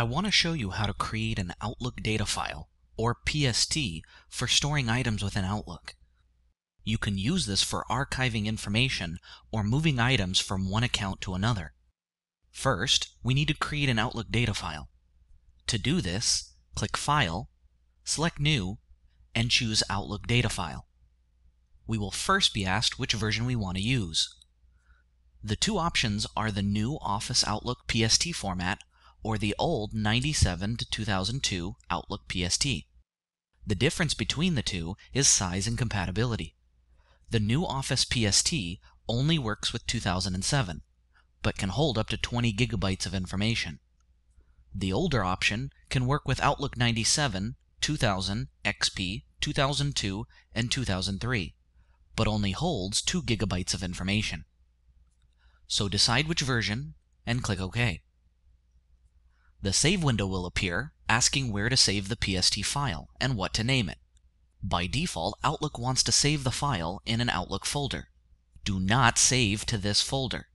I want to show you how to create an Outlook data file, or PST, for storing items within Outlook. You can use this for archiving information or moving items from one account to another. First, we need to create an Outlook data file. To do this, click File, select New, and choose Outlook Data File. We will first be asked which version we want to use. The two options are the new Office Outlook PST format or the old 97 to 2002 Outlook PST. The difference between the two is size and compatibility. The new Office PST only works with 2007, but can hold up to 20 gigabytes of information. The older option can work with Outlook 97, 2000, XP, 2002, and 2003, but only holds 2 gigabytes of information. So decide which version and click OK. The Save window will appear, asking where to save the PST file and what to name it. By default, Outlook wants to save the file in an Outlook folder. Do not save to this folder.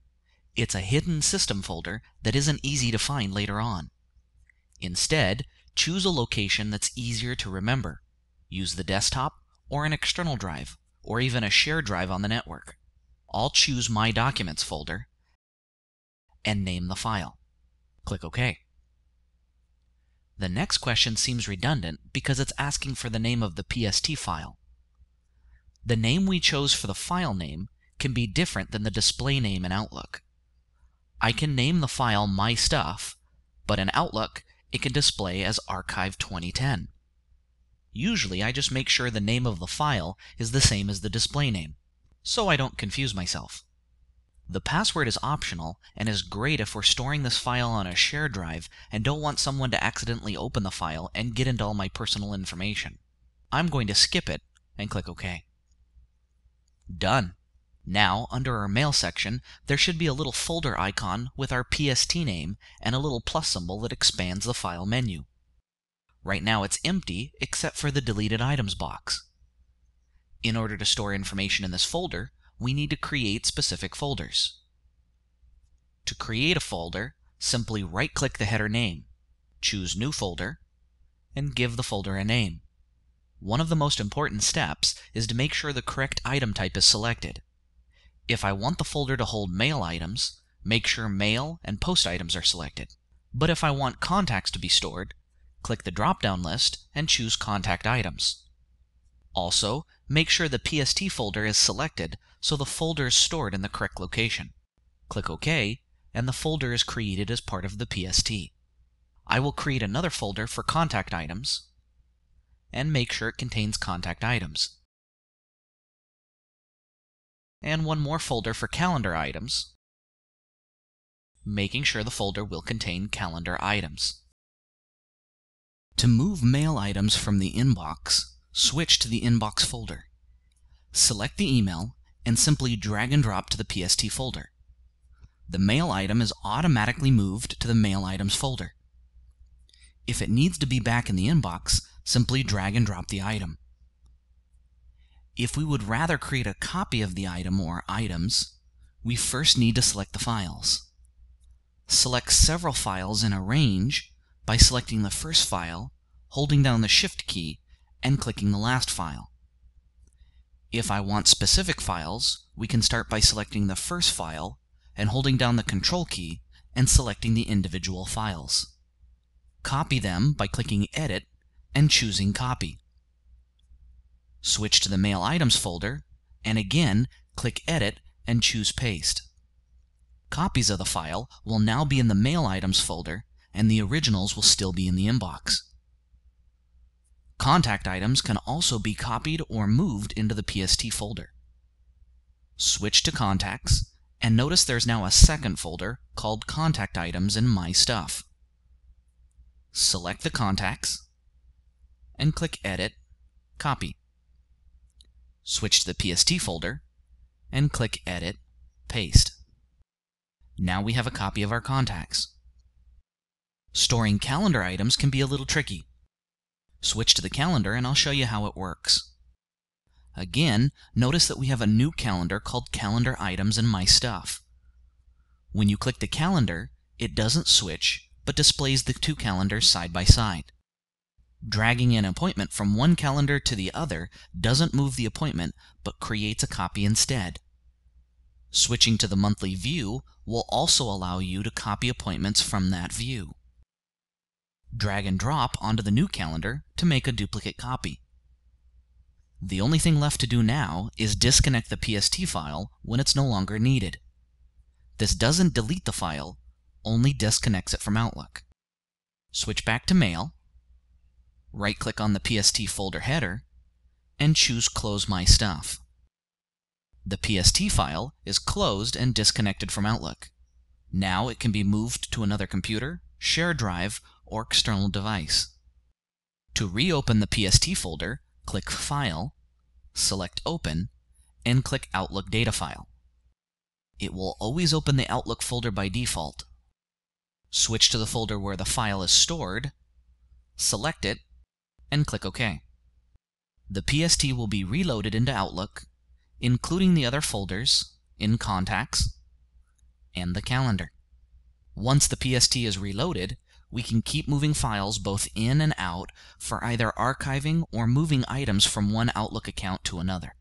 It's a hidden system folder that isn't easy to find later on. Instead, choose a location that's easier to remember. Use the desktop or an external drive, or even a shared drive on the network. I'll choose My Documents folder and name the file. Click OK. The next question seems redundant because it's asking for the name of the PST file. The name we chose for the file name can be different than the display name in Outlook. I can name the file My Stuff, but in Outlook it can display as Archive 2010. Usually I just make sure the name of the file is the same as the display name, so I don't confuse myself. The password is optional and is great if we're storing this file on a shared drive and don't want someone to accidentally open the file and get into all my personal information. I'm going to skip it and click OK. Done. Now, under our Mail section, there should be a little folder icon with our PST name and a little plus symbol that expands the file menu. Right now it's empty except for the Deleted Items box. In order to store information in this folder, we need to create specific folders. To create a folder, simply right-click the header name, choose New Folder, and give the folder a name. One of the most important steps is to make sure the correct item type is selected. If I want the folder to hold mail items, make sure Mail and Post items are selected. But if I want contacts to be stored, click the drop-down list and choose Contact Items. Also, make sure the PST folder is selected so the folder is stored in the correct location. Click OK, and the folder is created as part of the PST. I will create another folder for Contact Items and make sure it contains Contact Items. And one more folder for Calendar Items, making sure the folder will contain Calendar Items. To move mail items from the inbox, switch to the Inbox folder. Select the email and simply drag and drop to the PST folder. The mail item is automatically moved to the Mail Items folder. If it needs to be back in the inbox, simply drag and drop the item. If we would rather create a copy of the item or items, we first need to select the files. Select several files in a range by selecting the first file, holding down the Shift key, and clicking the last file. If I want specific files, we can start by selecting the first file and holding down the Control key and selecting the individual files. Copy them by clicking Edit and choosing Copy. Switch to the Mail Items folder and again click Edit and choose Paste. Copies of the file will now be in the Mail Items folder and the originals will still be in the inbox. Contact items can also be copied or moved into the PST folder. Switch to Contacts, and notice there's now a second folder called Contact Items in My Stuff. Select the contacts, and click Edit, Copy. Switch to the PST folder, and click Edit, Paste. Now we have a copy of our contacts. Storing calendar items can be a little tricky. Switch to the calendar and I'll show you how it works. Again, notice that we have a new calendar called Calendar Items in My Stuff. When you click the calendar, it doesn't switch, but displays the two calendars side by side. Dragging an appointment from one calendar to the other doesn't move the appointment, but creates a copy instead. Switching to the monthly view will also allow you to copy appointments from that view. Drag and drop onto the new calendar to make a duplicate copy. The only thing left to do now is disconnect the PST file when it's no longer needed. This doesn't delete the file, only disconnects it from Outlook. Switch back to Mail, right-click on the PST folder header, and choose Close My Stuff. The PST file is closed and disconnected from Outlook. Now it can be moved to another computer, shared drive, or external device. To reopen the PST folder, click File, select Open, and click Outlook Data File. It will always open the Outlook folder by default. Switch to the folder where the file is stored, select it, and click OK. The PST will be reloaded into Outlook, including the other folders, in Contacts, and the calendar. Once the PST is reloaded, we can keep moving files both in and out for either archiving or moving items from one Outlook account to another.